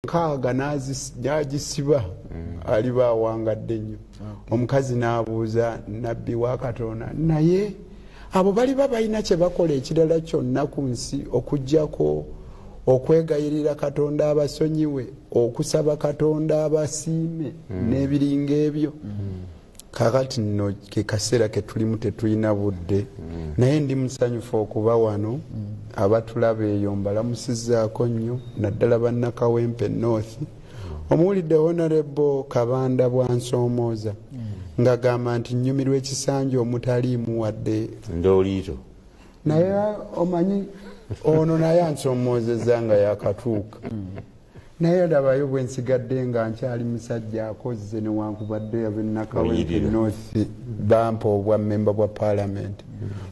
nkaaga n'agisiba aliba awangadde nnyo. Omukazi n'abuuza nabbi wa Katonda naye abo baliba balina kye bakola ekirala kyonna ku nsi okuggyako okwegayirira Katonda abasonyiwe, okusaba Katonda abasiime n'ebiringa ebyo. Kakati nno ke kaseera ke tulimu tetulina budde, naye ndi musanyufu okuba wano. Abatulaba eyo mbalamusizzaako nnyo, naddala bannakawempe North. Omuwulidde Honorable Kabanda Bwansoomooza ng'agamba nti nnyumirwa ekisanja omutaliimu wadde ndoliito, naye omanyi ono naye ansoomoozezza nga yakatuuka. Naye labayo bwe nsigadde nga nkyali musajja akozze newankubadde ab'ennakawempe North bampa obwa memba bwa Parliament.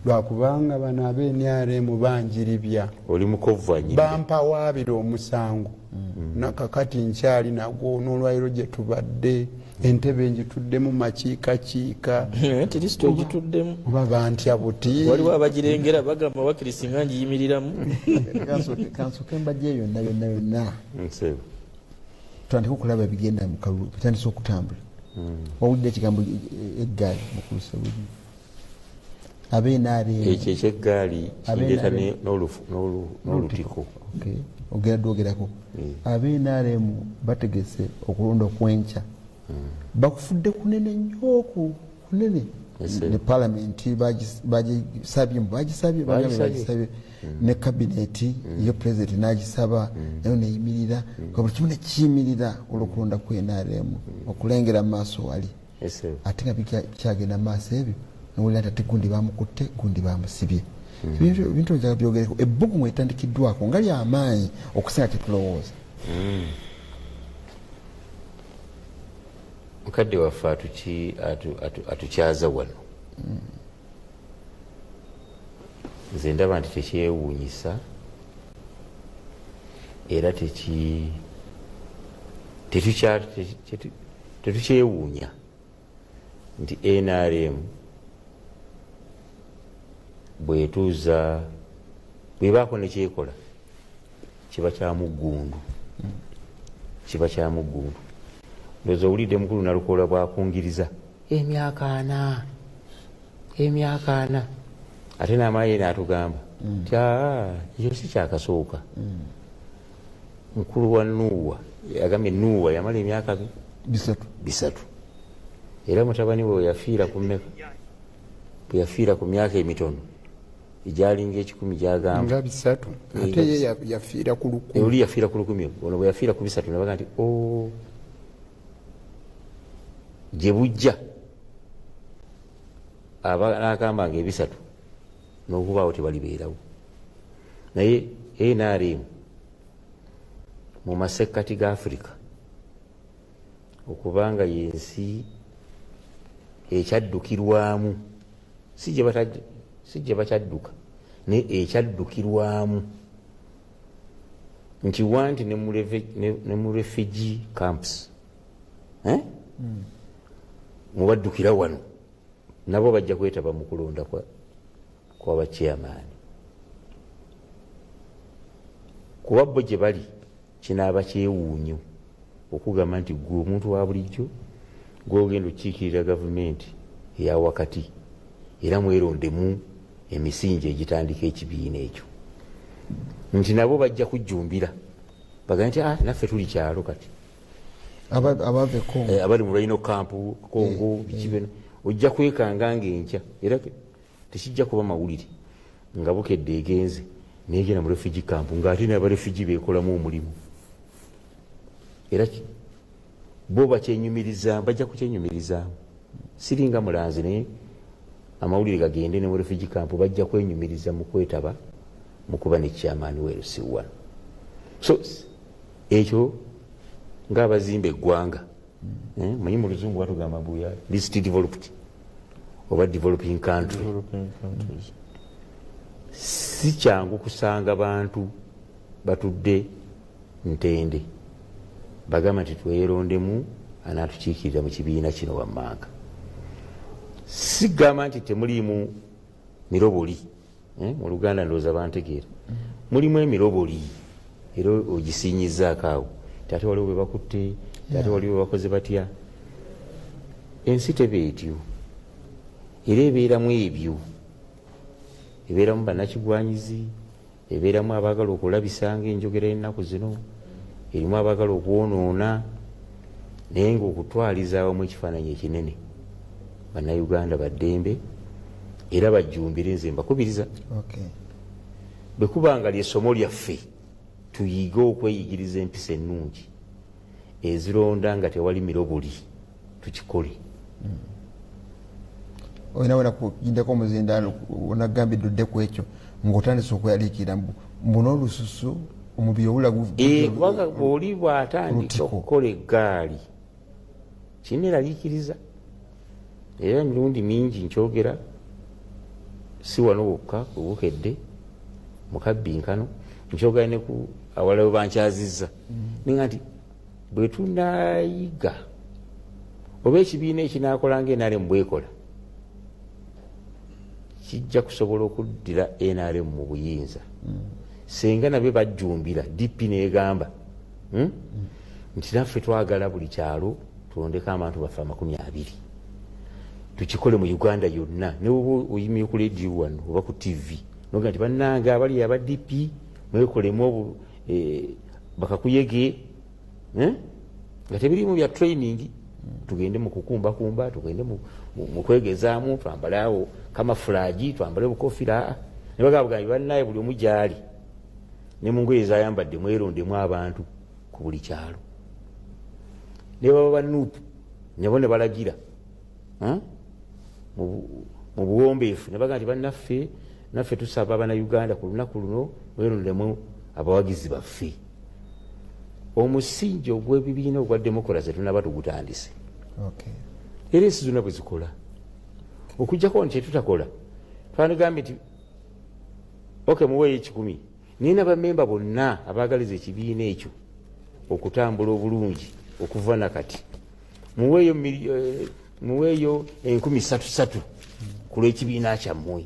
Lwakubanga bano ab'NRM banjiribya, oli mukovvanyire, bampa waabira omusango. Nakakati nkyali nagwo n'olwaliro gye tubadde entebe njituddemu makiikakiika tirisito ogituddemu oba bantya buti waliwo abagirengera bagamba wakirisi nga ngiyimiriramu. Kansoke mbajje yonna tutandika okulaba ebigenda mu kalulu, tutandise okutambula. Wawulidde ekigambo eggaali mukuusa buli ab'NRM ekyo ekyeggaali kireeta n'olutiko ogera dwogerako. Ab'NRM bategese okulonda okwenkya, bakufudde kunene nnyo kunene. Ne Parliament bagisabye ne kabineti yo president n'agisaba nayo neyimirira, buli kimu ne kiyimirira olw'okulonda ku NRM okulengera mu maaso wali. Ate nga bikyagenda mu maaso ebyo nowulira nti ate gundi bamukutte gundi bamusibye. Ebintu njagala byogereko, ebbugumu etandikiddwako nga ly'amaanyi okusinga tetulowooza. Mukadde waffe atukyaza wano. Nze ndaba nti tekyewuunyisa era tetukyewuunya nti NRM bwetuuza bwebaako nekyekola kiba kyamuggundu, kiba kyamuggundu. Ndowooza owulidde mukulu Nalukoola bwakungiriza emyaka 4 ate n'amaaye n'atugamba nti ekyo si kyakasooka. Mukulu wa Nuuwa yagambye Nuuwa yamala emyaka 3 era mutabani we yafiira ku mmeka, bwe yafiira ku myaka emitono egyalinga 10 gyagamba nga 3 ate ye yafiira ku 10. Oli yafiira ku 10, ono bwe yafiira ku 3 nabaga nti gye bujja n'agamba nga 3 n'okubaawo tebalibeerawo. Naye NRM mu masekkati ga Africa okubanga yensi ekyaddukirwamu, si gye bakyadduka naye ekyaddukirwamu, nti wanti ne mu refugee camps mubaddukira wano nabo bajja kwetaba mu kulonda kwa bachairman. Kuba bo gye bali kinaaba kyewuunyo okugamba nti gwe omuntu wa bulijjo gw'ogenda okukiikirira gavumenti eya wakati era mwerondemu emisingi egitandika ekibiina ekyo, nti nabo bajja kujjumbira bagambe nti naffe tuli kyalo kati abave Congo abali mu Rhino Camp Congo bikibeno ojja kwekanga ng'enkya era tekijja kuba mawulire nga bukedde egenze negenda mu refugee camp ng'ate n'abarefugee beekolamu omulimu. Era bo bakyenyumirizaamu, bajja kukyenyumirizaamu. Siringa mulanzi naye amawulire gagende ne mu refugee camp bajja kwenyumiriza mu kwetaba mu kuba ne chairman weerusiwa. So ekyo ng'abazimba eggwanga manyi mu luzungu batugamba mbuya least developed oba developing country. Si kyangu kusanga bantu batudde ntende bagamba nti twerondeemu anaatukiikirira mu kibiina kino wammanga. Si gamba nti temuliimu miroboli mu Luganda ndowooza bantegeera mulimu emiroboli era ogisinyizaako awo ate waliwo bwe bakutte, ate waliwo bwe bakoze batya. Ensi teba etyo era ebeeramu ebyo, ebeeramu bannakigwanyizi, ebeeramu abaagala okulabisanga enjogera y'ennaku zino, erimu abaagala okwonoona, naye ngaokutwaliza awamu ekifaananyi ekinene. Bannayuganda baddembe era bajjumbire, nze mbakubiriza bwe kubanga lyessomo lyaffe tuyige okweyigiriza empisa ennungi ezironda nga tewali mirobuli, tukikole. Olina wena kujindako omuzindaalo onagambidde odde ku ekyo ng'otandise okweyaliikira mbuno olususu omubiri owulagu kubanga bw'oli bw'atandika okukola eggaali kinneeraliikiriza era emirundi mingi nkyogera, si wano wokka obukedde mu kabbinkano, nkyogera ne ku awalawe bankyazizza ninga nti bwe tunayiga oba ekibiina ekinaakola ng'NRM bwekola kijja kusobola okuddira NRM mu buyinza senga nabyo bajjumbira DP negamba nti naffe twagala buli kyalo tulondeko abantu baffe 20 tukikole mu Uganda yonna. Ne woba oyimye ku radio wano oba ku TV noga nti bannange abali aba DP mwekolemu bakakuyege nga tebirimu bya training, tugende mu kukumbakumba, tugende mu kwegezaamu, twambale awo kamafulagi, twambale bukofira. Ne bagamba bannaye buli omu gyali ne mu ngoye zayambadde mwerondemu abantu ku buli kyalo. Ne baba banuupu nabo ne balagira mu buwombeefu ne bagamba nti naffe tusaba Abannayuganda ku lunaku luno mwerondemu abawagizi baffe. Omusingi ogw'ebibiina ogwa demokrasi tunaba tugutandise. Era ensi zonna bwe zikola okujjako nti tetutakola twandigambye nti muweeyo 10 naye n'abamemba bonna abaagaliza ekibiina ekyo okutambula obulungi okuva nakati muweeyo 3,300 ku lw'ekibiina kyammwe.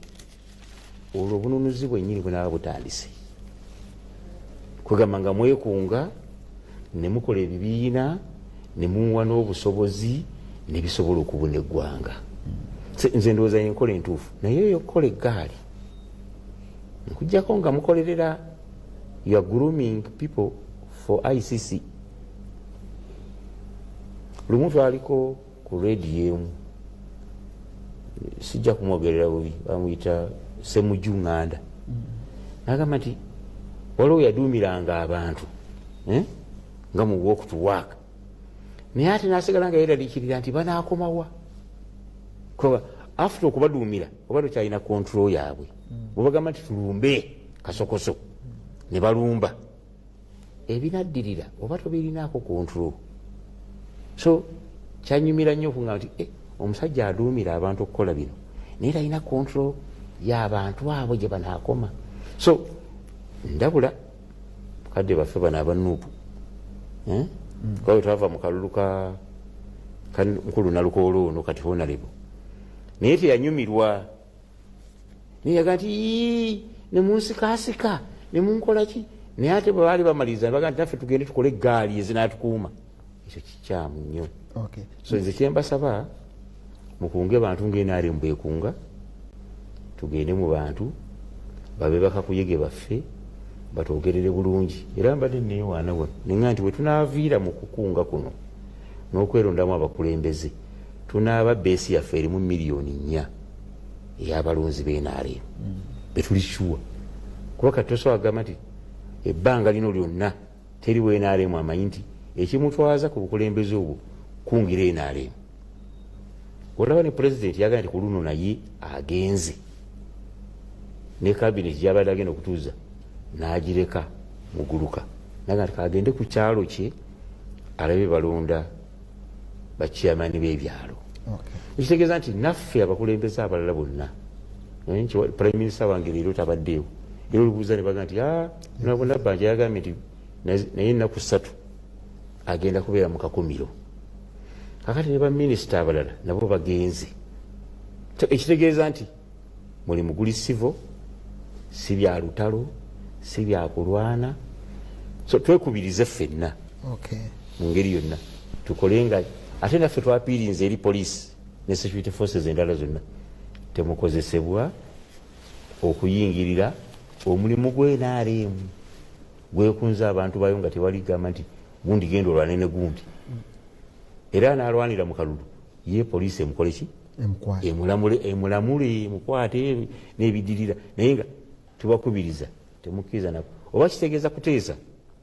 Olwo obununuzi bwennyini bwenaaba butandise kwegamba nga mwekunga ne mukola ebibiina ne muwa n'obusobozi ne bisobola okubuna eggwanga. Nze ndowooza yenkola entuufu naye eyo okukola eggaali nkujjako nga mukolerera you are grooming people for ICC. Lumu twaliko ku radio emu sijja kumwogerera bubi, bamuyita Semuju Nganda, nagamba nti waliwo yaduumiranga abantu nga mu walk to work, naye ate nasigala nga yeeraliikirira nti banaakomawa kuba after okubaduumira oba tokyalina control yaabwe. Bwebagamba nti tulumbe kasokoso ne balumba ebinaddirira oba tobirinaako control. So kyanyumira nnyo okungamba nti omusajja aduumira abantu okukola bino naye talina control y'abantu abo gye banaakoma. So ndabula kadde baffe bano abanuupu kwawe twava mu kalulu ka nkulu nalukoolo ono kati honalebo naye teyanyumirwa naye yaga nti ne munsikasika ne munkola ki, naye ate bwe baali bamaliriza baga nti naffe tugende tukole eggaali ezinaatukuuma. Ekyo kikyamu nnyo. So nze kyembasaba mukunge bantu ng'NRM bwekunga, tugende mu bantu babe bakakuyege baffe batwogerere bulungi. Era mbadde neewaana wano nenga nti bwe tunaaviira mu kukunga kuno n'okwerondamu abakulembeze tunaaba beesi yaffe erimu 4 million ey'abalonzi b'NRM betuli shuwa kuba kati tosobola kugamba nti ebbanga lino lyonna teri bwe NRM amanyi nti ekimutwaza ku bukulembeze obwo kungira NRM. Olaba ne pulezidenti yagamba nti ku luno naye agenze ne kabineti gyabadde agenda okutuuza n'agireka muguluka naga nti kagende ku kyalo kye alabe balonda bakyamani b'ebyalo. Ekitegeeza nti naffe abakulembeze abalala bonna prime minister wange leero tabaddeewo era olubuuza ne baga nti nabona bbanja yagambye nti naye ennaku 3 agenda kubeera mu kakumiro. Kakati ne baminisita abalala nabo bagenze. Ekitegeeza nti mulimu guli sivo, si bya lutalo, si bya kulwana. So twekubirize ffenna mu ngeri yonna tukolenga ate naffe twapiirinze eri poliisi ne security forces endala zonna temukozesebwa okuyingirira omulimu gwe gwekunza abantu bayo nga tewaligamba nti gundi genda olwane ne gundi era nalwanira mu kalulu ye poliisi emukole ki emulamule mukwate n'ebidirira naye nga tubakubiriza temukkiriza nako oba kitegeeza kuteesa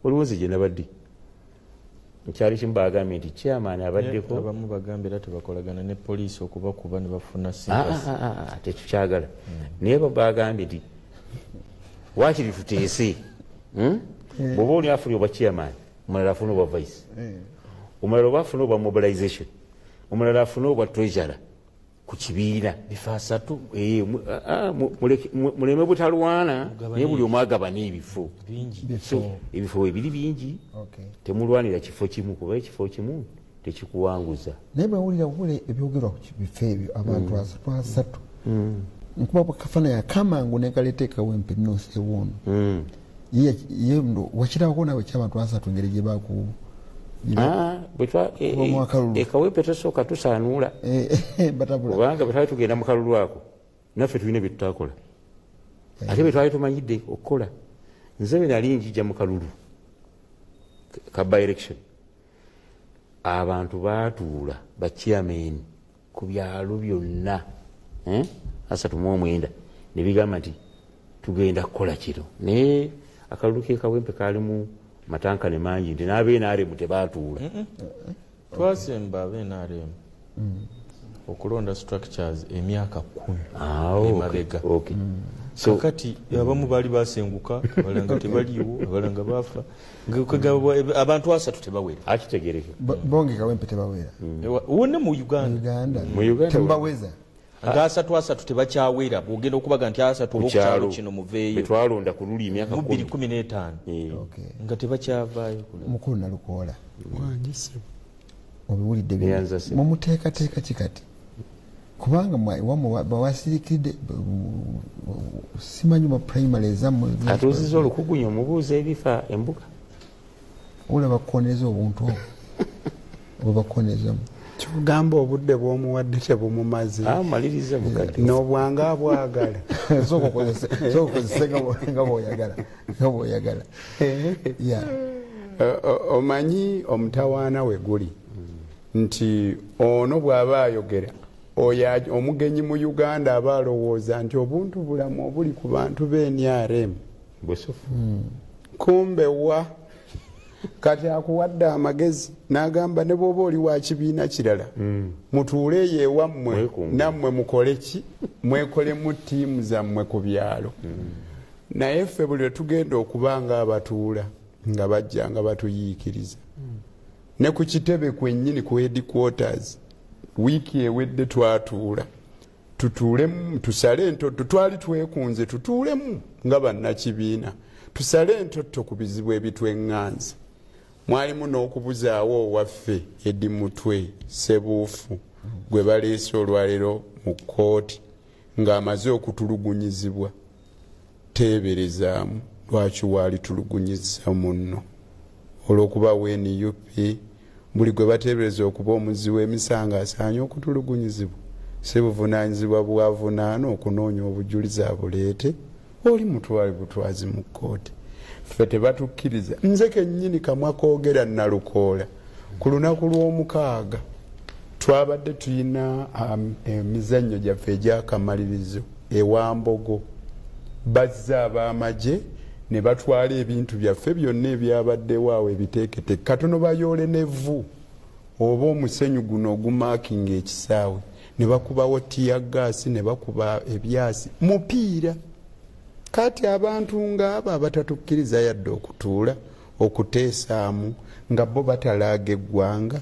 waliwo nze gye nabadde nkyali kimu bagambye nti chairman abaddeko abamu bagambye era tebakolagana ne poliisi okubakuba ne bafuna tetukyagala naye bagambye nti wakiri tuteese bw'oba oli afuna oba chairman omulala afuna oba vice omulala oba afuna oba mobilization omulala afuna oba treasurer ku kibiina bifa asatu muleme butalwana naye buli omu agabana ebifo ebifo ebiri bingi temulwanira kifo kimu kuba ekifo kimu tekikuwanguza naye bwewulira bule ebyogerwa ku bifo ebyo abantu asatu nkuba bwakafana yakamangu nekaleteekawo empenosi ewuno ye ndo wakirawoko nawe ky'abantu asatu ngeri gye baku ekawepe tosooka tusaanuula kubanga bwe twali tugenda mu kalulu ako naffe tulina bye tutakola ate bwe twali tumanyidde okukola nze bwe nali njija mu kalulu ka by election abantu baatuula bachairman ku byalo byonna 39 ne bigamba nti tugenda kukola kino naye akalulu k'ekawempe kaalimu matankane mangi nti n'abenaremu tebaatuula twasemba abenaremu okulonda structures emyaka 10 emabega kakati abamu baali basenguka abalanga tebaliiwo abalanga bafa abantu asatu tebawera akitegereke bonge kawempe tebawera wonna mu Uganda tembaweza nga asatu tebakyawera bwogenda okubaga nti asatu obakukyalo kino muveeyo betwalonda ku luli emyaka 15 nga tebakyavaayo mukulu nalukoola obiwulidde mumuteekateeka kikati kubanga bawasirikidde simanyi mu primary ezammwe atuuziza olukugunya omubuuza ebifa embuga ula bakukoneza obuntu obwo bwebakukonezamu kyogamba obudde bw'omuwadde tebumumaze maliriza mukadde n'obwange abwagala sokozese nga bw'oyagala omanyi omutawaana we guli nti ono bw'aba ayogera omugenyi mu Uganda aba alowooza nti obuntu bulamu obuli ku bantu b'NRM bwesufu kumbe wa kati akuwadde amagezi n'agamba ne bw'oba oli wa kibiina kirala mutuule eyo ewammwe nammwe mukole ki mwekolemu ttiimu zammwe ku byalo naye ffe buli lwe tugenda okuba nga abatuula nga bajja nga batuyiikiriza ne ku kitebe kwennyini ku headquarters wiiki ewedde twatuula tutuulemu tusale entoto twali twekunze tutuulemu nga bannakibiina tusale entoto ku bizibu ebitweŋŋanze mwalimu n'okubuzaawo owaffe Edi Mutwe Sebuufu gwe baleese olwaleero mu kkooti ng'amaze okutulugunyizibwa teeberezaamu lwaki waali tulugunyiza munno olw'okuba WNUP buli gwe bateebereza okuba omuzi w'emisango asaanye okutulugunyizibwa si buvunaanyizibwa bwavunaana okunoonya obujulizi abuleete oli mutwale butwazi mu kkooti ffe tebatukkiriza nze kennyini kamwa koogera nalukoola ku lunaku lw'omukaaga twabadde tulina emizannyo gyaffe egy'akamalirizo ewambogo bazza ab'amagye ne batwala ebintu byaffe byonna ebyabaddewo awo ebiteekete katono bayoole n'evvu oba omusenyu guno ogumaakinga ekisaawe ne bakubawo tiyagaasi ne bakuba ebyasi mupiira kati abantu ng'abo abatatukkiriza yadde okutuula okuteesaamu nga bo batalaaga eggwanga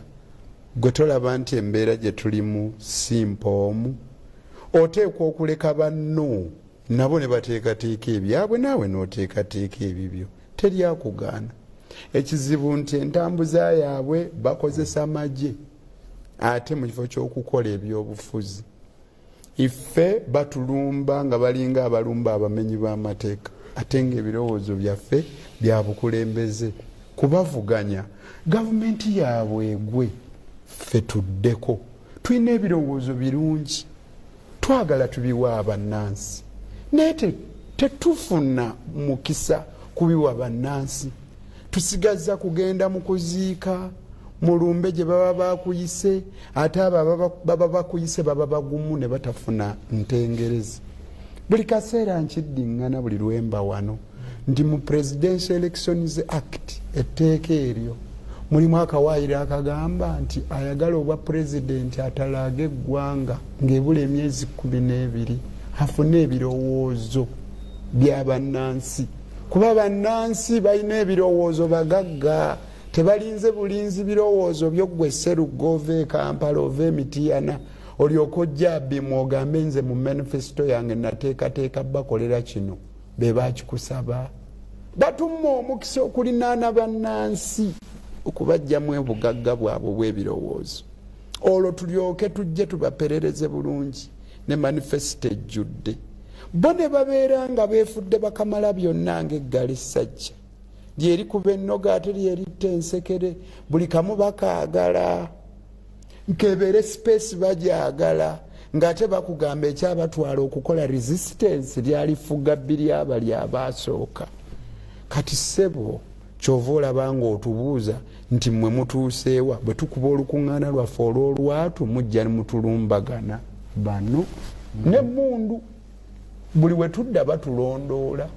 gwe tolaba nti embeera gye tulimu si mpoomu oteekwa okuleka banno nabo ne bateekateeka ebyabwe naawe n'oteekateeka ebibyo teryakugaana ekizibu nti entambuza yaabwe bakozesa magye ate mu kifo ky'okukola ebyobufuzi iffe batulumba nga balinga abalumba abamenyi b'amateeka ate ng'ebirowoozo byaffe bya bukulembeze kubavuganya gavumenti yaabwe egwe ffe tuddeko tulina ebirowoozo birungi twagala tubiwa abannansi naye tetufuna mukisa kubiwa bannansi tusigazza kugenda mu kuziika mulumbe gye baba bakuyise ate abo baba bakuyise baba bagumu ne batafuna ntengerezi buli kaseera nkiddiŋŋana buli lwemba wano nti mu Presidential Elections Act etteeka eryo mulimu akawaayiro akagamba nti ayagala obwa pulezidenti atalaaga eggwanga ng'ebula emyezi 12 afune ebirowoozo by'abannansi kuba bannansi balina ebirowoozo bagagga tebalinze bulinzi birowoozo by'oggwe Sserugo ova e Kampala ova e Mityana olyoka ojja Abimu ogambe nze mu manifesto yange nateekateeka bakolera kino be bakikusaba batumma omukisa okulinaana bannansi okubajjamu obugagga bwabwe bw'ebirowoozo olwo tulyoke tujje tubaperereze bulungi ne manifesto ejjudde bo ne babeera nga beefudde bakamala byonna ng'eggala essajja lyeri kuba ennoga ate lyeritta ensekere buli kamu bakaagala nkebeere space bagyagala ng'ate bakugamba ekyabatwala okukola resistance lyalifuga bbiri abali abaasooka kati ssebo kyova olaba ng'otubuuza nti mmwe mutuuseewa bwe tukuba olukuŋŋaana lwaffe olw'olwatu mujja mutulumbagana bano n'emmundu buli we tudda batulondoola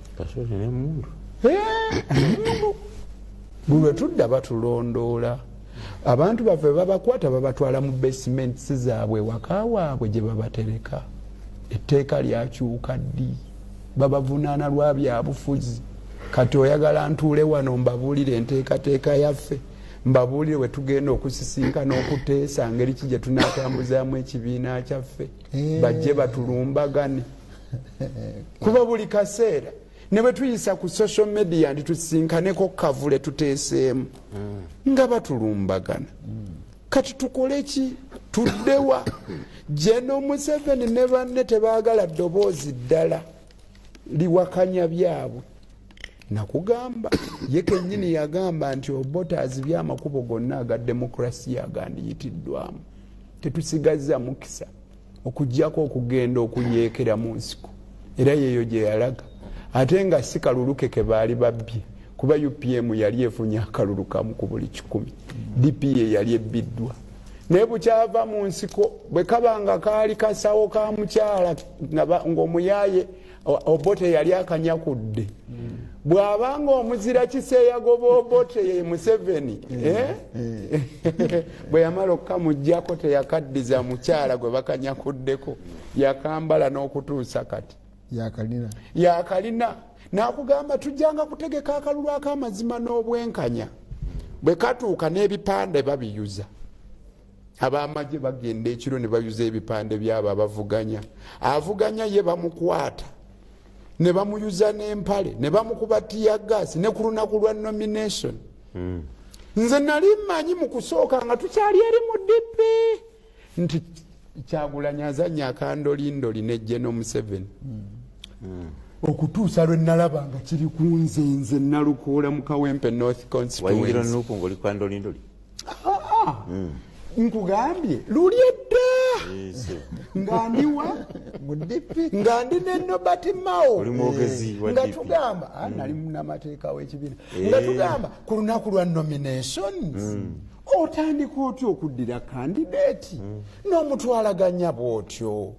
buli we tudda batulondoola abantu baffe babakwata babatwala mu basements zaabwe waka waabwe gye babatereka etteeka lyakyuka ddi babavunaana lwa byabufuzi kati oyagala ntuule wano mbabuulire enteekateeka yaffe mbabuulire we tugenda okusisinkana okuteesa ngeri ki gye tunaatambuzaamu ekibiina kyaffe bajje batulumbagane kuba buli kaseera ne bwe tuyisa ku social media nti tusisinkaneko kavule tuteeseemu nga batulumbagana kati tukole ki tuddewa Jeno Museveni ne banne tebaagala ddoboozi ddala liwakanya byabwe nakugamba ye kennyini yagamba nti Obote azibya amakubo gonna aga demokrasiya agandiyitiddwamu tetusigazza mukisa okuggyako okugenda okuyeekera mu nsiko era yeeyo gye yalaga ate nga si kalulu ke baali babbye kuba UPM yali efunye akalulu kamu ku buli 10 DPA yali ebbiddwa naye bukyava mu nsiko bwe kabanga kaali kasawo ka mukyala ng'omuyaaye Obote yali akanyakudde bw'abanga omuzira kiseeya goba Obote ye Museveni bwe yamala okukamuggyako teyakaddiza mukyala gwe bakanyakuddeko yakambala n'okutuusa kati yakalina n'akugamba tujjanga kutegeka akalulu ak'amazima n'obwenkanya bwe katuuka n'ebipande babiyuza ab'amagye bagenda ekiro ne bayuza ebipande byabo abavuganya avuganya ye bamukwata ne bamuyuza n'empale ne bamukuba tiyagasi ne ku lunaku lwa nomination nze nali mmanyi mu kusooka nga tukyali eri mu DP nti Kyagulanyi azannya akandolindoli ne Jeno Museveni okutuusa lwe nalaba nga kiri ku nze nalukoola mu Kawempe North Constituency nkugambye luli edda ngandiwa ngandi ne Nobert Mao nga tugamba nali munamateeka w'ekibiina nga tugamba ku lunaku lwa nominations otandika otya okuddira kandidate n'omutwalaganya bw'otyo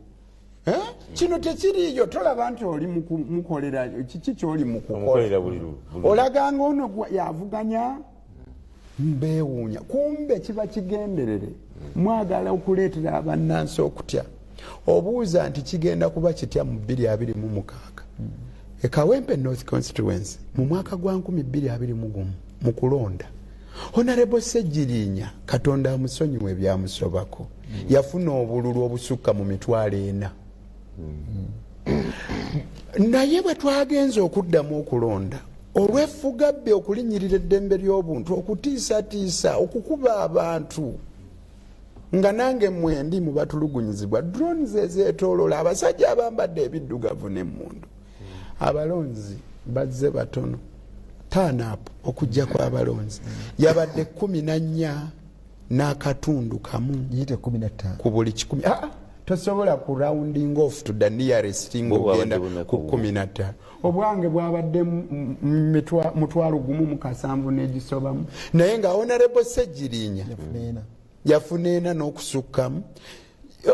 kino tekiriyo tolaba nti oli mukolera kiki kyoli mukukola olaganga ono yavuganya mbeewuunya kumbe kiba kigenderere mwagala okuleetera abannansi okutya obuuza nti kigenda kuba kitya mu 2026 Kawempe North Constituency mu mwaka gwa 2021 mu kulonda Honorable Ssejjirinya Katonda amusonyiwe byamusobako yafuna obululu obusukka mu mitwalo 4 naye bwe twagenze okuddamu okulonda olw'effugabbe okulinyirira eddembe ly'obuntu okutiisatiisa okukuba abantu nga nange mwendi mu batulugunyizibwa drones ezeetooloola abasajja abambadde ebiddugavu n'emmundu abalonzi bazze batono turn up okujja kw'abalonzi yabadde 14 n'akatundu kamu yite 15 ku buli 10. Tosobola ku rounding off to the nearest ng'ogenda ku 15. Obwange bwabadde mutwalo gumu mu kasanvu n'egisobamu naye nga Honorable Ssegirinya yafuneena n'okusukkamu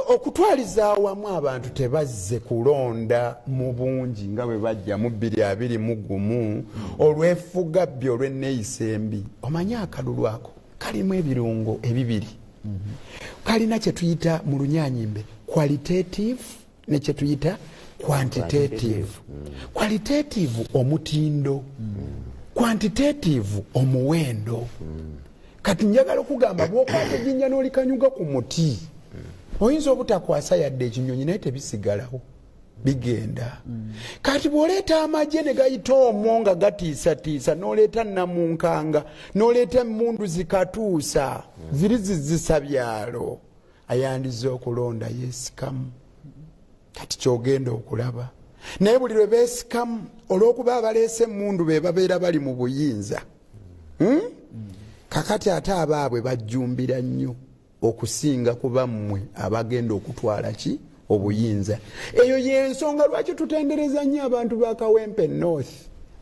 okutwaliza awamu abantu tebazze kulonda mu bungi nga bwe bajja mu 2021 olw'effugabbi olw'enneeyisa embi. Omanyi akalulu ako kalimu ebirungo ebibiri. Kalina kye tuyita mu Lunyanyimbe qualitative ne kye tuyita quantitative. Qualitative omutindo, quantitative omuwendo. Kati njagala okugamba bw'okwata ejjinja n'olikanyuga ku muti oyinza obutakwasa yadde ekinyonyi naye tebisigalawo bigenda. Kati bw'oleeta amagye ne gayita omwo nga gatiisatiisa n'oleeta namunkanga n'oleeta emmundu zikatuusa ziri zizisa byalo ayandiza okulonda yeesikamu. Kati kyogenda okulaba naye buli lwe beesikamu olw'okuba abaleese emmundu be babeera bali mu buyinza. Kakati ate abaabwe bajjumbira nnyo okusinga kuba mmwe abagenda okutwala ki obuyinza. Eyo y'ensonga lwaki tutendereza nnyo abantu ba Kawempe North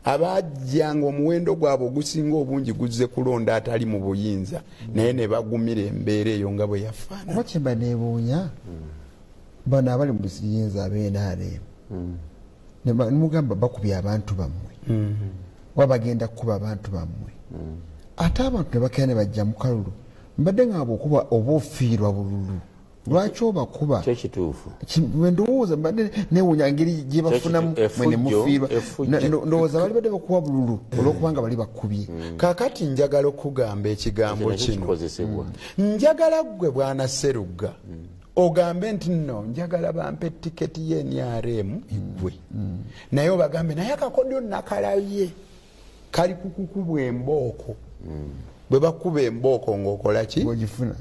abajjanga omuwendo gwabwe ogusinga obungi guzze kulonda atali mu buyinza naye ne bagumira embeera eyo nga bwe yafaana. Kuba kyemba neebuunya bano abali mu buyinza ab'NRM nemugamba bakubye abantu bammwe oba bagenda kukuba abantu bammwe ate abantu ne bakera ne bajja mu kalulu mbadde nga bw'okuba oba ofiirwa bululu lwaki obakuba kyo kituufu ndowooza mbadde neewuunya ngeri gye bafunamu mwe ne mufiirwa ndowooza bali badde bakuba bululu olw'okubanga bali bakubye. Kaakati njagala okugamba ekigambo kino njagala ggwe Bwana Sserugga ogambe nti nno njagala bampe tiketi y'NRM igwe naye obagambe naye akakodyo nakalabye kali kukukubwa embooko bwe bakuba embooko ng'okola ki ogifuna.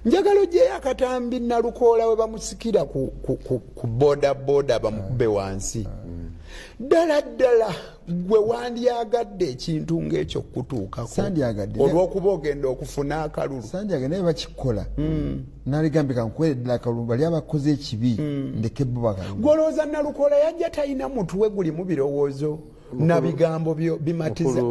Njagala ogyeyo akatambi Nalukoola we bamusikira ku boda bamukube wansi. Ddala ddala gwe wandyagadde ekintu ng'ekyo kutuukako olw'okuba ogenda okufuna akalulu. Sandyagadde naye bakikola naligambika nkuwere ddala akalulu bali abakoze ekibi ndeke bo bakalulu. Gwolowooza Nalukoola yajja talina mutuwe gulimu birowoozo na bigambo bimatiza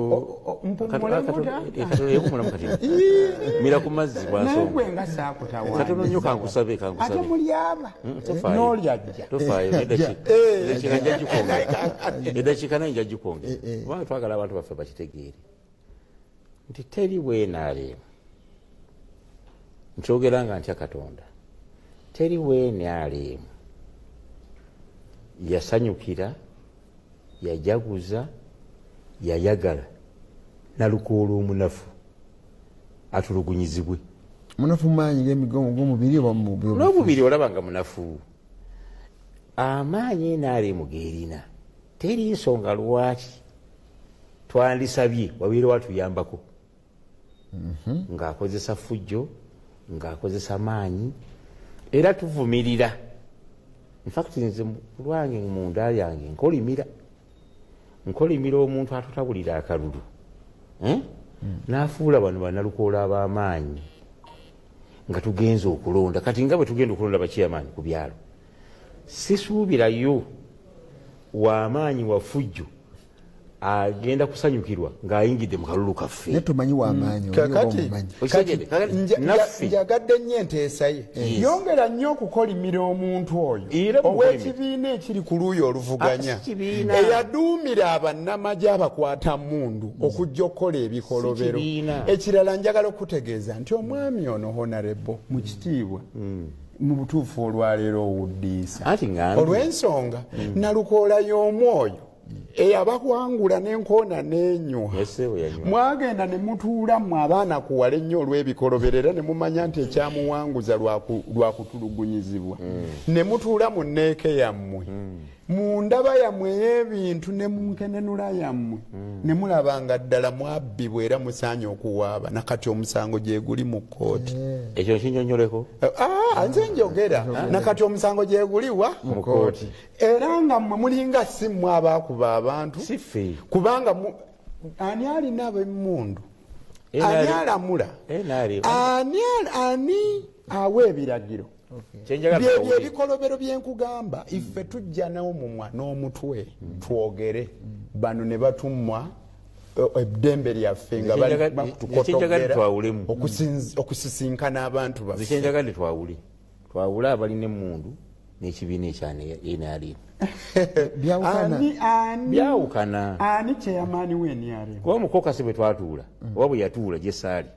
mira ku mazzi bwansonga nga saakutawa katono nnyo kankusabe ate mulyaba n'olyajja tofaayo eddakiika nayo njagikonge kubanga twagala abantu baffe bakitegeere nti teri NRM nkyogera nga ntya Katonda teri NRM yasanyukira yajaguza yayagala Nalukoola omunafu atulugunyizibwe. Munafu maanyi g'emigongo g'omubiri n'omubiri olaba nga munafu. Amaanyi NRM geerina teri nsonga lwaki twandisabye wabeere watuyambako ng'akozesa fujjo ng'akozesa maanyi era tuvumirira. In fact nze lwange munda yange nkolimira omuntu atutabulira akalulu n'afuula bano Bannalukoola ab'amaanyi nga tugenza okulonda. Kati nga bwe tugenda okulonda bakiyamaanyi ku byalo sisuubirayo w'amaanyi wa fujjo agenda kusanyukirwa ng'ayingidde mu kalulu kaffe. Naye tumanyi w'amaanyi njagadde nnyo enteesa ye yongera nnyo okukolimira omuntu oyo ow'ekibiina ekiri ku luuyi oluvuganya eyaduumira abannamagye abakwata mmundu okujja okukola ebikolobero. Ekirala njagala okutegeeza nti omwami ono Honorable mu kitiibwa mu butuufu olwaleero owuddiisa olw'ensonga Nalukoola y'omwoyo eyabakwangula n'enkoona n'enywa mwagenda ne mutuula mu abaana kuwala ennyo olw'ebikoloberera ne mumanya nti ekyamuwanguza lwa kutulugunyizibwa ne mutuula mu nneeke yammwe mu ndaba yammwe ey'ebintu ne mu nkenenula yammwe ne mulabanga ddala mwabbibwa era musaanye okuwaaba nakati omusango gye guli mu kkooti. Ekyo nkinyonyoleko nze njogera nakati omusango gye guliwa mu kkooti era nga mmwe mulinga si mmwe abaakuba abantu kubanga ani alina ab'emmundu ani alamula ani awa ebiragiro byebyo ebikolobero byenkugamba ife tujja n'omumwa n'omutwe twogere bano ne batumwa eddembe lyaffe nga balitukotoggera okusisinkana abantu baffe kyenjagadde twawule abalina emmundu n'ekibiina ekyana NRM byawukana ani kyeyamaani we NRM kuba mukokasi bwe twatuula oba bwe yatuula gye saali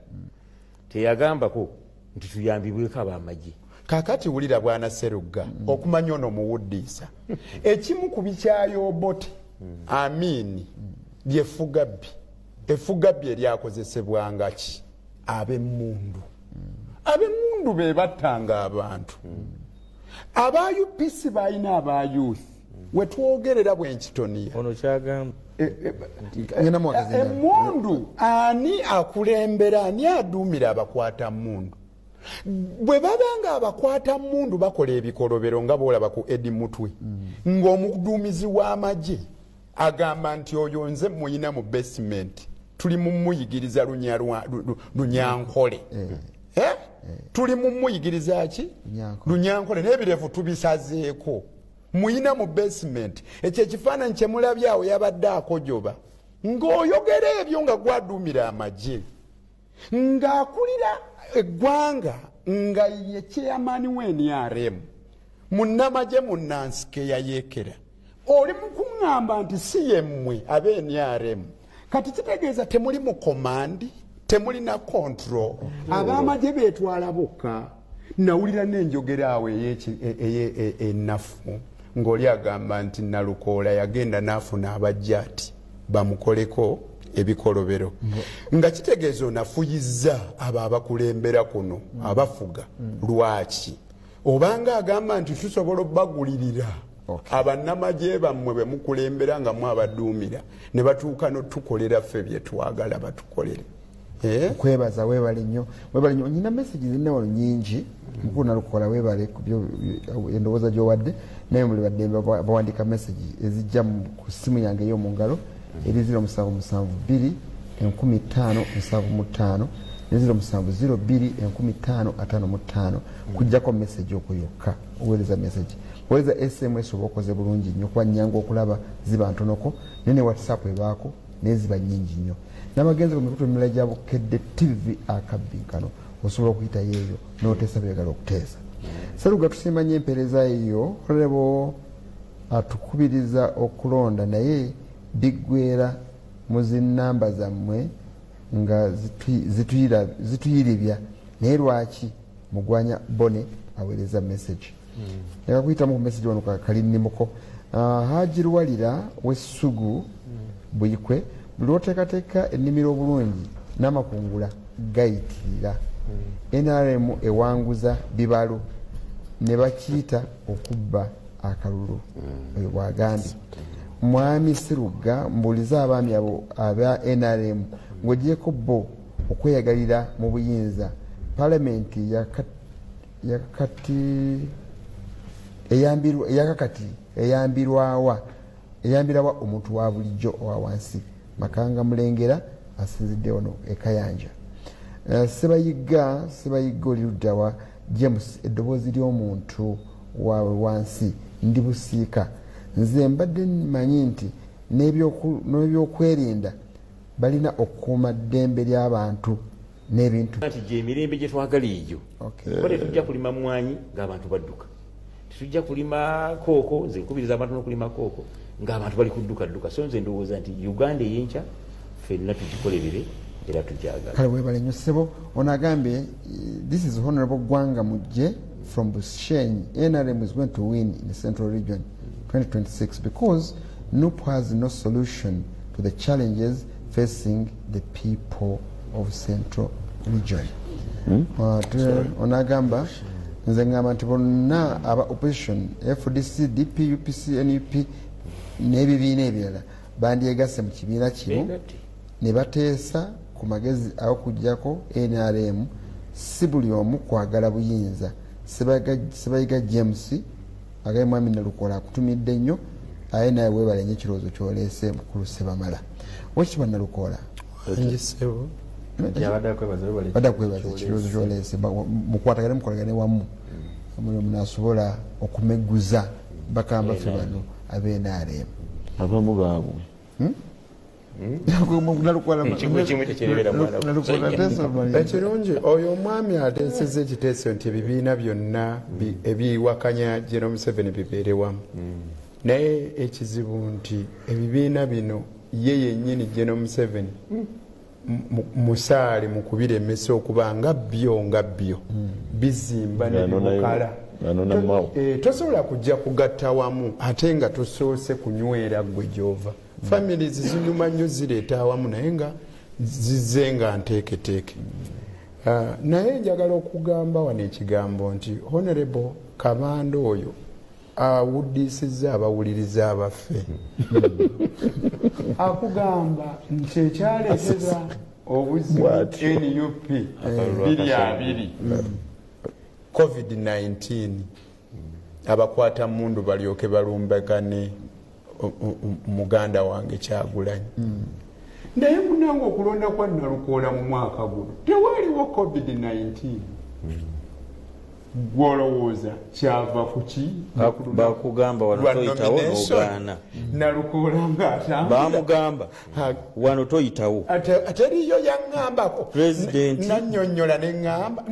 teyagambako nti tuyambibweko ab'amagye. Kakati wulira bwana Serugga okumanya ono muwuddiisa ekimu ku bikyayobote Amini effugabbi eryakozesebwanga ki ab'emmundu be battanga abantu aba UPC balina aba youth wetwogerera bwenkitoniya ono kyagamba emmundu ani akulembera ani aduumira abakwata mmundu bwe babanga abakwata mmundu bakola ebikolobero nga boolaba ku Edi Mutwe ng'omuduumizi w'amagye agamba nti oyo nze muyina mu basement tuli mu muyigiriza lunyankole tuli mu muyigiriza ki lunyankole n'ebirevu tubisazeeko muyina mu basement ekyo ekifaananyi kye mulabye awo yabadde akojoba ng'oyogera ebyo nga gwaduumira amagye ng'akulira eggwanga nga ye chairman we NRM munnamagye munnansike yayeekera oli mukuŋŋamba nti si yemmwe abe NRM kati kitegeeza temuli mu command temuli na control ab'amagye beetwala bokka nawulira n'enjogera awo ennafu ng'oli agamba nti Nalukoola yagenda n'afuna abajjaati bamukoleko ebikolobero nga kitegeeza onafuyizza abo abakulembera kuno abafuga lwaki obanga agamba nti tusobola obbagulirira abannamagye bammwe bwe mukulembera nga mwabaduumira ne batuuka n'otukolera ffe bye twagala batukolere okwebaza weebale nnyo nyina message zirina wano nyingi mukulu Nalukoola weebale ku endowooza gy'owadde naye muli baddembe bawandika message ezijja ku ssimu yange ey'omu ngalo eri 07721575 ne 07021555 kujjako message okwo yokka oweereza message oweereza SMS oba okoze bulungi nnyo kuba nnyangu okulaba ziba ntonoko naye ne WhatsApp ebaako naye ziba nnyingi nnyo n'abagenzi ku mikutu emirala gya Bukedde TV akabbinkano osobola okuyitayo eyo n'oteesa byagala okuteesa. Serugga tusiima nnyo empeereza eyo olebo atukubiriza okulonda naye biggweera mu zinnamba zammwe nga zituyiribya naye lwaki mugwanya Bone aweereza message leka kuyitamu ku message wano kalinnimuko Hajirwalira w'Essugu Buyikwe buli oteekateeka ennimiro obulungi n'amakungula gayitirira NRM ewanguza bibalo ne bakiyita okubba akalulu oyo bwagambye. Mwami Serugga mbuuliza abaami abo aba NRM ng'ogyeko bo okweyagalira mu buyinza palamenti eyambirawa omuntu wa bulijjo owa wansi Makanga Mulengera asinzidde ono ekayanja. Sebayiga oli luddawa James eddoboozi ly'omuntu wa wansi ndi busiika nze mbadde manyi nti n'ebyokwerinda balina okukuuma ddembe ly'abantu n'ebintu nti gy'emirembe gye twagala egyo kuba tetujja kulima mwanyi ng'abantu badduka tetujja kulima kooko nze nkubiriza abantu n'okulima kooko ng'abantu bali kudduka so nze ndowooza nti Uganda ey'enkya ffenna tugikolerere era tujagala kale weebale nnyo ssebo ono agambye this is Honorable Gwanga Mujje from Bushenyi. NRM is going to win in the Central Region 2026 because NUP has no solution to the challenges facing the people of Central Region. Onagamba nze ngamba nti bonna aba opposition FDC, DP, UPC, NUP n'ebibiina ebirala bandyegasse mu kibiina kino ne bateesa ku magezi ag'okuggyako NRM si buli omu kwagala buyinza. Sebayiga James agaye Mwami Nalukoola akutumidde nnyo aye naye weebalenye ekirowoozo kyoleese mukulu Sebamala wekitiibwa Nalukoola njisebo badda kwebaza ekirowoozo kyoleese mukwatagane mukolagane wamu omulimu nasobola okumeguza bakamba ffe bano ab'NRM abamu baabwe ekirungi oyo omwami ateeseza ekiteeso nti ebibiina byonna ebiwakanya General Museveni bibeere wamu naye ekizibu nti ebibiina bino ye yennyini General Museveni musaale mu kubiremesa okuba nga byo bizimba ne bibukala tosobola kujja kugatta wamu ate nga tosoose kunywera gwe gy'ova families zinyuma nnyo zireeta awamu naye nga zizze nga nteeketeeke naye njagala okugamba wano ekigambo nti Honorable Kabanda oyo awuddisizza abawuliriza abaffe akugamba nti ekyaleetera obuzibu NUP 2020 COVID-19 abakwata mundu balyoke balumbagane muganda wange Kyagulanyi naye munange okulonda kwa Nalukoola mu mwaka guno tewaliwo COVID-19 gwolowooza kyava kuki bakugamba wano toyitawo n'ogaana Nalukoola bamugamba wano toyitawo ateriyo yaŋŋambako President nannyonnyola ne ŋŋamba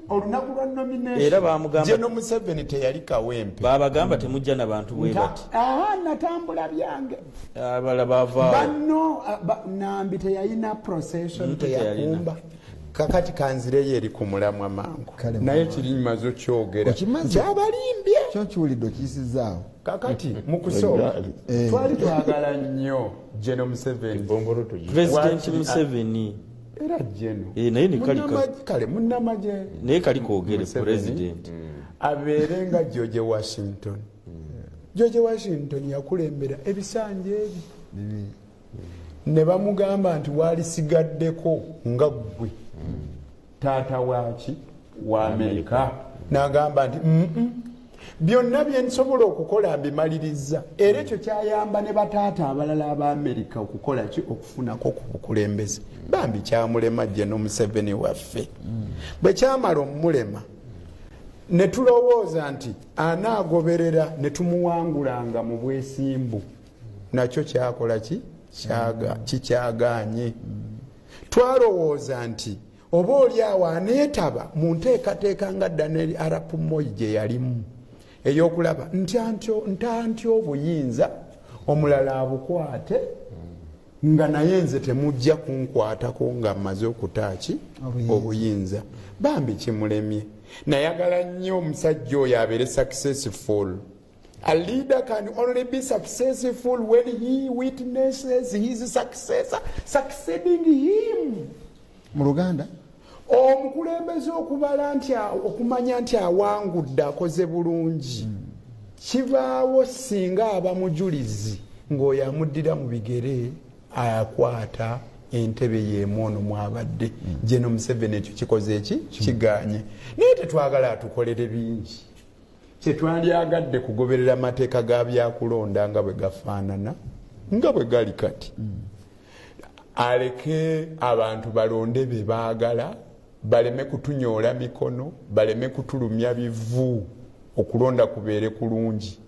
olunaku lwa nomination era bamugamba General Museveni teyali kawempe babagamba temujja nabantu bwe bati natambula byange abala bavaawo banno nambi teyalina procession teyakumba kakati kanzireyo eri ku mulamwa mangu naye kirimaze okyogera kyabalimbye kyo kiwulidde okiyisizaawo kakati mukusooka twali twagala nnyo General Museveni President Museveni era General naye ne kale munnamagye naye kali koogere President abeere nga George Washington George Washington yakulembera ebisanja ebi ne bamugamba nti walisigaddeko nga ggwe taata waaki wa Amerika n'agamba nti byonna bye nsobola okukola mbimaliriza era ekyo kyayamba ne bataata abalala aba Amerika okukola ki okufunako ku bukulembeze bambi kyamulema General Museveni waffe bwe kyamala omulema ne tulowooza nti anaagoberera ne tumuwangulanga mu bwesimbu nakyo kyakola ki kikyagaanye twalowooza nti oba oli awo aneetaba mu nteekateeka nga Daniel Arap Moi gye yalimu ey'okulaba ntanti obuyinza omulala abukwate nga naye nze temujja kunkwatako nga mmaze okutaaki obuyinza bambi kimulemye nayagala nnyo omusajja oyo abeere successful. A leader can only be successful when he witnesses his successor succeeding him. Mu Luganda omukulembeze okubala nti okumanya nti awangudde akoze bulungi kibaawo singa abamujulizi ng'oyo amuddira mu bigere ayakwata entebe y'emwono mwabadde General Museveni ekyo kikoze eki kiganye naye tetwagala atukolere bingi kyetwandyagadde kugoberera amateeka ga byakulonda nga bwe gafaanana nga bwe gali kati aleke abantu balonde be baagala baleme kutunyoola mikono baleme kutulumya bivu okulonda kubeere kulungi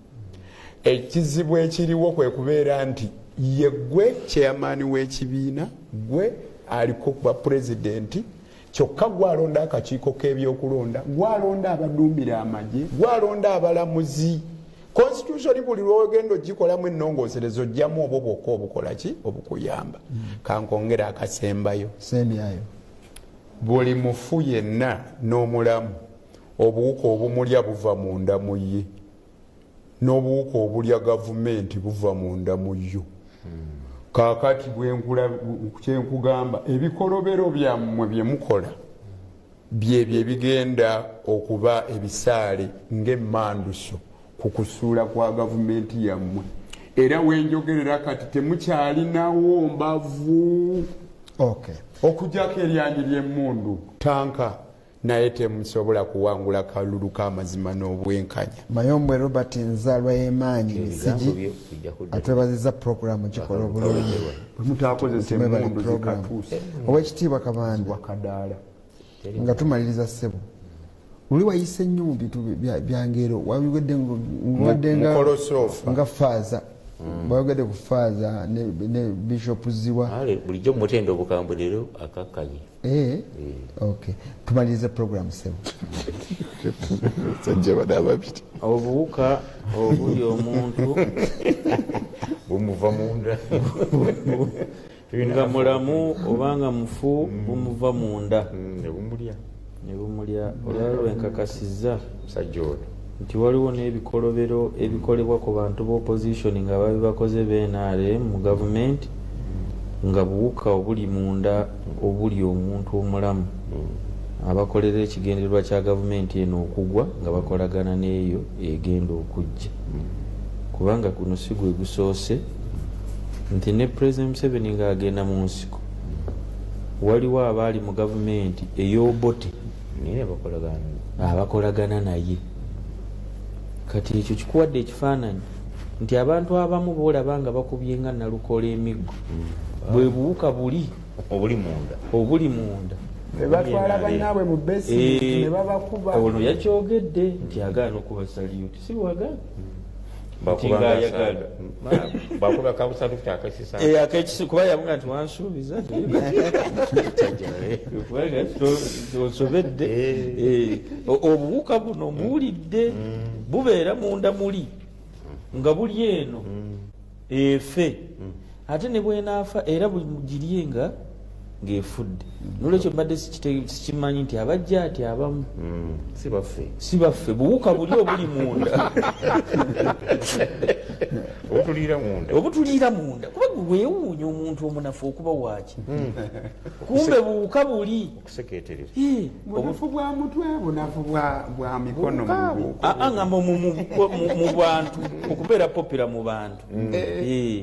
ekizibu ekiriwo kwe kubeera nti ye gwe chairman w'ekibiina gwe aliko kuba pulezidenti kyokka gwalonda akakiiko k'ebyokulonda gwalonda abaduumira amagye gwalonda abalamuzi constitution buli lwogenda ogikolamu ennongooserezo ojjamu obwo bwokka obukola ki obukuyamba kankongera akasembayo semyayo buli mufu yenna n'omulamu obuwuka obumulya buva munda mu ye n'obuwuka obulya gavumenti buva munda mu yo kaakati kyenkugamba ebikolobero byammwe bye mukola byebyo ebigenda okuba ebisaale ng'emmanduso ku kusuula kwa gavumenti yammwe era wenjogerera kati temukyalinawo mbavu okay. okujjako eryanyi ly'emmundu tanka naye temusobola kuwangula kalulu k'amazima n'obwenkanya. Mayombwe Robert Nzalwa y'emaanyi Misigi atwebaziza puroguramu gikola obulungi mutakozesa emmundu zikatuuse Oweekitiibwa Kabanda wakadaala nga tumaliriza ssebo luli wayise nnyo mu bintu byangero wabiwedde nga faaza bayogedde ku faaza ne Bishop Ziwa bulijjo mutenda obukambwe leero akakkanye okay tumalirize program ssebo sajja badababiti obuwuka obuli omuntu bumuva munda nga mulamu obanga mufu bumuva munda ne bumulya olwalwo enkakasizza musajja ono nti waliwo n'ebikolobero ebikolebwa ku bantu b'opposition nga babi bakoze BNRM mu gavumenti nga buwuka obuli munda obuli omuntu omulamu abakolera ekigendererwa kya gavumenti eno okugwa nga bakolagana n'eyo egenda okujja kubanga guno si gwe gusoose nti ne President Museveni ng'agenda mu nsiko waliwo abaali mu gavumenti ey'obote naye abakolagana naye kati ekyo kikuwadde ekifaananyi nti abantu abamu boolaba nga bakubye nga nalukola emiggo bwe buwuka buli obuli munda bebatwala bannaabwe mu besi ne babakuba ono yakyogedde nti agaana okuba salute si wagaana bakuba kabusalu kyakasisa akekisi kuba yabuga nti wansuubiza osobedde obuwuka buno mbuwulidde bubeera munda muli nga buli eno efe ate ne bwenaafa era buli mugirye ng'efudde nolwekyo mbadde sikimanyi nti abajja ati abamu si baffe buwuka buli obuli munda obutuliira munda kuba weewuunya omuntu omunafu okuba waaki kumbe buwuka buli bunafu bwa mutwe bunafu bwa mikono ngamba mu bantu okubeera popira mu bantu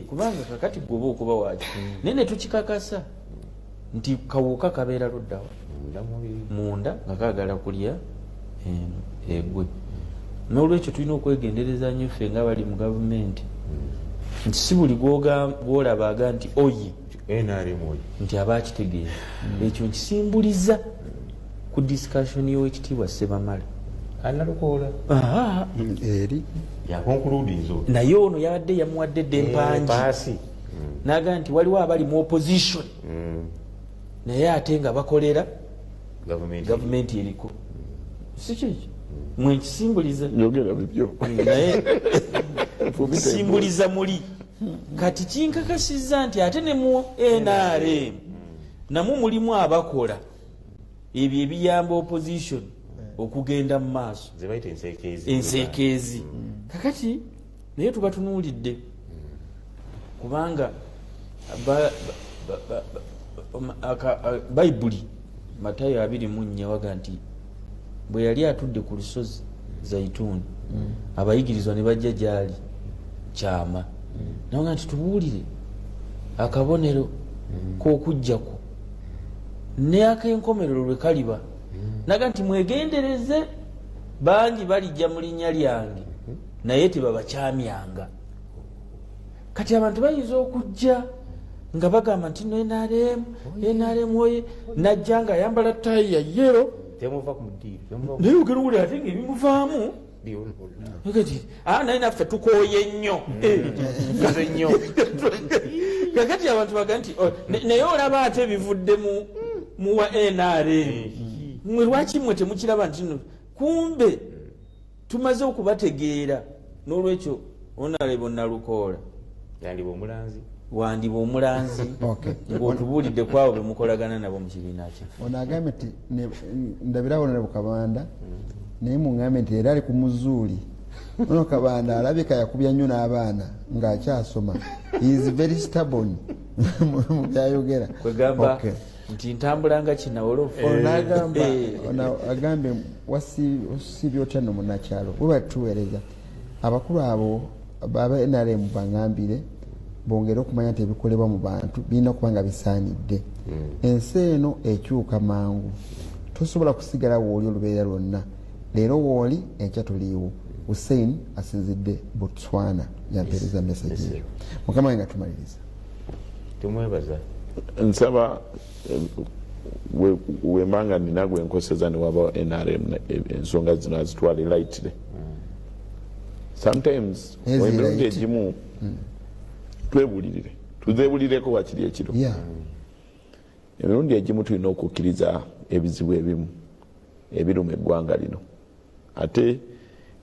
kubanga kakati gwoba okuba waaki naye ne tukikakasa nti kawuka kabeera luddawa munda nga kaagala kulya egwe n'olwekyo tulina okwegendereza nnyo ffe nga bali mu gavumenti nti si buli gwolaba nti oye nti aba akitegeera ekyo nkisimbuliza ku discussion y'owekitiibwa Ssebamala analukoola eri yakonkuludinzo naye ono yabadde yamuwadde dde empangi naga nti waliwo abali mu opposition naye ate nga bakolera gavumenti eriko si kiki mwekisimbuliza naye kisimbuliza muli kati kinkakasizza nti ate ne mu NRM namwe mulimu abakola ebyo ebiyamba opposition okugenda mu maaso enseekeezi kakati naye tubatunuulidde kubanga bayibuli Matayo 24 waga nti bwe yali atudde ku lusozi Zaituni abayigirizwa ne bajja gyali kyama naga nti tubuulire akabonero k'okujjako ne ak'enkomerero lwe kaliba naga nti mwegendereze bangi balijja mu linnya lyange naye tebabakyamyanga kati abantu bayinza okujja nga bagamba nti no NRM oye najja nga ayambala ttayi ya yero naye ogera owuli ate nga ebimuvaamu kati naye naffe tukooye nnyo kakati abantu baga nti naye olaba ate bivudde mu wa NRM mwe lwaki mwe temukiraba nti kumbe tumaze okubategeera n'olwekyo onalebo nalukoola wandiba omulanzi ng'otubuulidde kwabo be mukolagana nabo mu kibiina kye ono agambye nti ndabirawo ne Kabanda naye muŋŋambye nti era ali ku muzuuli ono Kabanda alabika yakubya nnyo n'abaana ng'akyasoma is very stubborn mu byayogera kwegamba nti ntambula nga kinawolofu ono agambye wasibye otya no munakyalo we batuweereza abakulu abo baba NRM baŋŋambire bongera okumanya nti ebikolebwa mu bantu birina okuba nga bisaanidde ensi eno ekyuka mangu tosobola kusigala wooli olubeera lwonna. Leero wooli enkya tuliiwo. Hussein asinzidde Botswana yampeereza message eyo. Mukama nga tumaliriza. Tumwebaza. Nsaba wembanga ninagwe enkoseza ne waba NRM ensonga zino azitwale lightly. Sometimes emirundi egimu twebulirire tuzeebulireko wakiri ekiro. Emirundi egimu tulina okukkiriza ebizibu ebimu ebiruma eggwanga lino, ate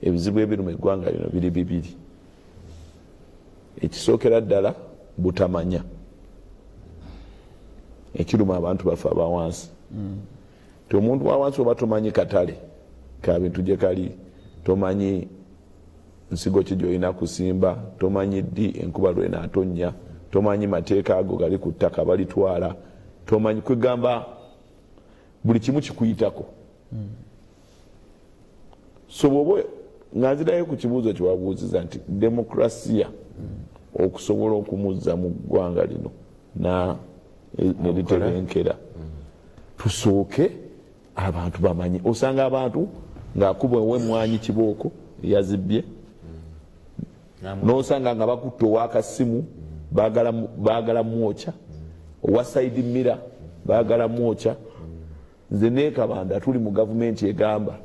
ebizibu ebiruma eggwanga lino biri bibiri. Ekisookera ddala butamanya, ekiruma abantu bafe abawansi. Omuntu wawansi oba tomanyi katale ka bintu gye kali, tomanyi nsigo ki gy'olina kusimba, tomanyi ddi enkuba lw'enaatonnya, tomanyi mateeka ago gali ku ttaka balitwala, tomanyi kwegamba buli kimu kikuyitako. So bw'oba nga nzirayo ku kibuuzo kyewabuuziza nti demokrasiya okusobola okumuzza mu ggwanga lino neritebenkera, tusooke abantu bamanyi. Osanga abantu ng'akubwa ow'emmwanyi kibooko yazibbye, n'osanga nga bakutte ow'akasimu baagala mwokya, owa side mirror baagala mwokya. Nze neekabanda tuli mu gavumenti egamba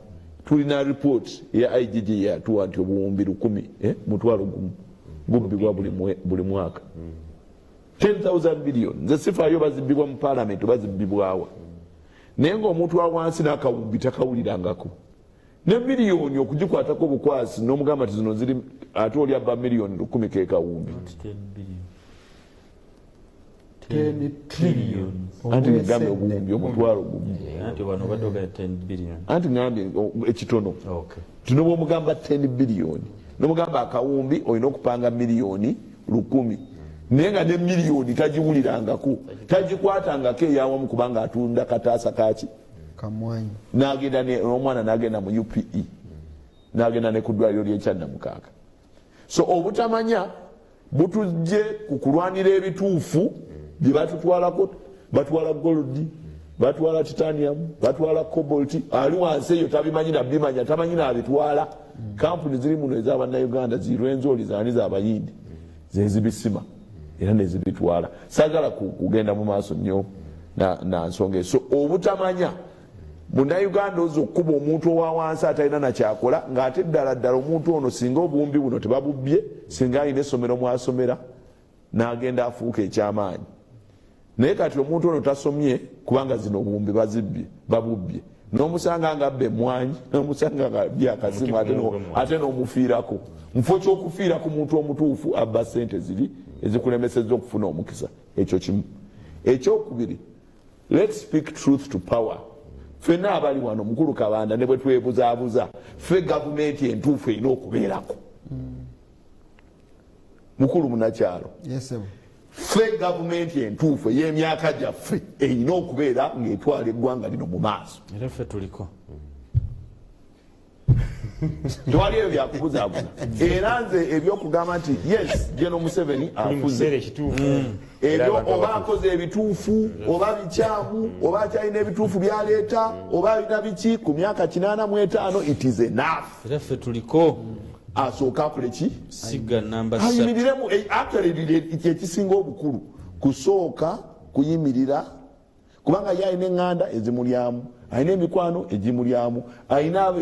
tulina report ya IGG yatuwa nti obuwumbi 1000 mutwalo gumu gubbibwa buli mwaka. 10,000 billion. Nze sifaayo bazibbibwa mu parliament bazibbibwawa. Naye ng'omuntu wa wansi n'akawumbi takawulirangako. Ne miliyoni okugikwatako obukwasi n'omugamba ti zino ziri ate oli abba miliyoni 10 ke kawumbi. 10 trillion. Anti nigambe obuwumbi omutwalo gumu. Anti wano badoga 10 billion. Anti ngambye ekitono. Okay. Tuno bw'omugamba 10 biliyoni n'omugamba akawumbi olina okupanga miliyoni 1000. Naye nga ne miliyoni tagiwulirangako, tagikwatangako eyawamu kubanga atunda kataasa kaki kamwanyi. N'agenda n'omwana n'agenda mu UPE, n'agenda ne ku ddwaliro ly'Ekyannamukaaga. So obutamanya butujje ku kulwanira ebituufu bye batutwalako. Batwala gold, batwala titanium, batwala cobalt. Ali wansi eyo tabimanyi na bimanya, tamanyi na abitwala. Kampuni ziri muno ez'Abannayuganda zirwenzooli zaani z'Abayindi zezibisima era nezibitwala. Sagala kugenda mu maaso nnyo na nsonga. So obutamanya Munnayuganda ozo okuba omuntu owa wansi atalina na kyakola, ng'ate ddala omuntu ono singa obuwumbi buno tebabubbye, singa alina essomero mwasomera n'agenda afuuka ekyamaanyi. Naye kati omuntu ono tasomye kubanga zino obuwumbi babubbye, n'omusanga nga abba emmwanyi, n'omusanga nga byakasimu ate n'omufiirako. Mufo ky'okufiira ku muntu omutuufu abba ssente ziri ezikulemesezza okufuna omukisa. Ekyo kimu. Ekyokubiri, let's speak truth to power. Ffenna abali wano mukulu Kabanda ne bwe twebuzaabuza, ffe gavumenti entuufu erina okubeerako. Mukulu Munakyalo. Yes, ffe gavumenti entuufu ey'emyaka gyaffe erina okubeera ng'etwala eggwanga lino mu maaso. Era ffe tuliko. Tewali ebyo byakubuzaabuza. Era nze ebyokugamba nti yes, General Museveni afuze. Ebyo oba akoze ebituufu, oba bikyamu, oba akyalina ebituufu byaleeta, oba alina biki ku myaka 85, it is enough. Era ffe tuliko. Asooka akole ki? Siga namba 3. Ayimiriremu actually ekisinga obukulu kusooka kuyimirira kubanga yalina eŋŋanda ezimulyamu, alina emikwano egimulyamu, alina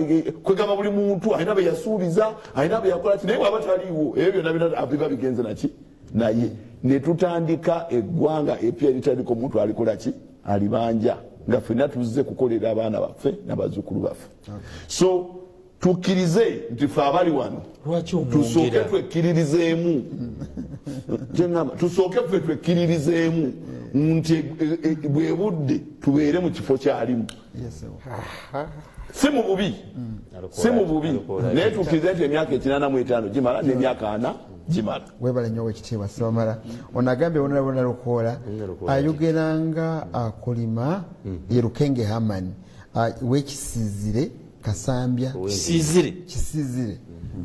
kwegamba buli muntu alina be yasuubiza, alina be yakola ti naye bw'aba taliiwo ebyo byonna biba bigenze naki naye. Ne tutandika eggwanga epya eritaliko muntu alikola ki alibanja nga ffenna tuzze kukolera abaana baffe n'abazzukulu baffe. So tukkirize nti ffe abali wano tusooke twekkiririzeemu, tusooke ffe twekkiririzeemu nti bwe budde tubeere mu kifo kyalimu. Si mu bubi, si mu bubi, naye tukkirize nti emyaka 85 gimala n'emyaka 4 gimala. Webale nnyo w'ekitiibwa Sibamala. Ono agambye Bonna Lukoola ayogeranga akolima ye Lukenge Herman w'ekisizire Kasambya Kisizire Kisizire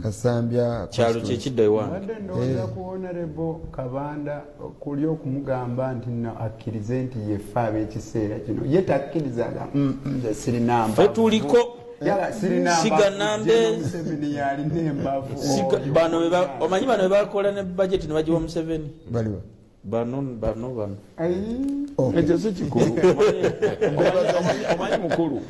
Kasambya kyalo kyekidda ewange wadde ndowooza ku honorable Kabanda kuli okumugamba nti no akkirize nti yefe ab'ekiseera kino ye takkirizaga nze sirina mbavu fetuliko yala sirina Siga Nambe Museveni yalina embavu omanyi bano bebakola ne budget ne bagiwa Museveni baliwa bano ekyo si kikulu omanyi mukulu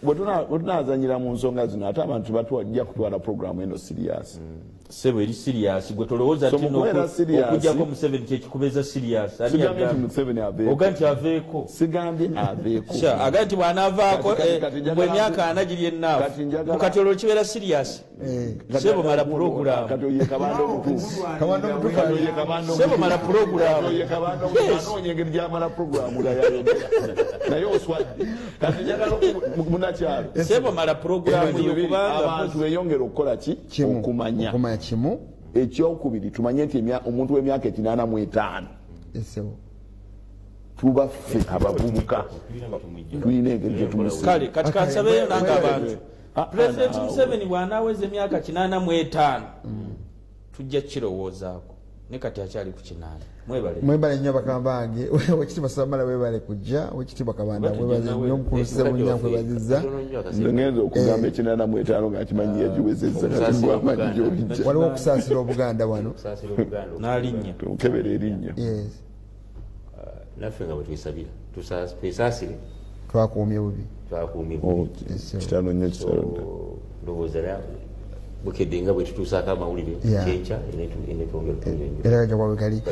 bwe tunazanyira mu nsonga zino ate abantu batwajja kutwala programu eno serious sebo eri serious gwe tolowooza So, ti mukubeera serious. okujjako Museveni kyekikubeza serious sigambye nti Museveni aveeko oga nti aveeko sigambye aveeko aga nti bw'anaavaako Kati njagala- bwe emyaka 4 giri ennaafu Kati njagala- mukati olwo kibeera serious sebo mala program kati oye kabanda omutuufu Kabanda omutuufu Kati oye kabanda sebo mala program Kati oye kabanda omutuufu anoonya engeri gy'amala programu nga yayogera naye oswadde kati njagala munakyalo sebo mala program yo kubanga abantu beyongera okukola ki okumanya kimu ekyokubiri tumanye nti omuntu w'emyaka 85 esebo tuba ffe abavubuka tulina engeri gyetumusi kale kati kansabeyo nanga abantu President Museveni bw'anaaweza emyaka 85 tujja kirowoozaako ne kati akyali ku 8 mwebale nnyo bakambange wekitiibwa Samala webale kujja wekitiibwa Kabanda webaze nnyo omukulusise munnyankwebaziza ngenza okugamba 85 nga kimanyi yagiwezezza katugwamanyi gy'olijja waliwo okusaasira Obuganda wano n'alinnya tukebera erinnya yes naffe nga bwe tuyisabira twesaasire twakuumye bubi twakuumye kitano nnyo kitano ndowooza bukedde nga bwe tutuusaako amawulire Yeah. kyenkya enetwongera era gajja kwawe kali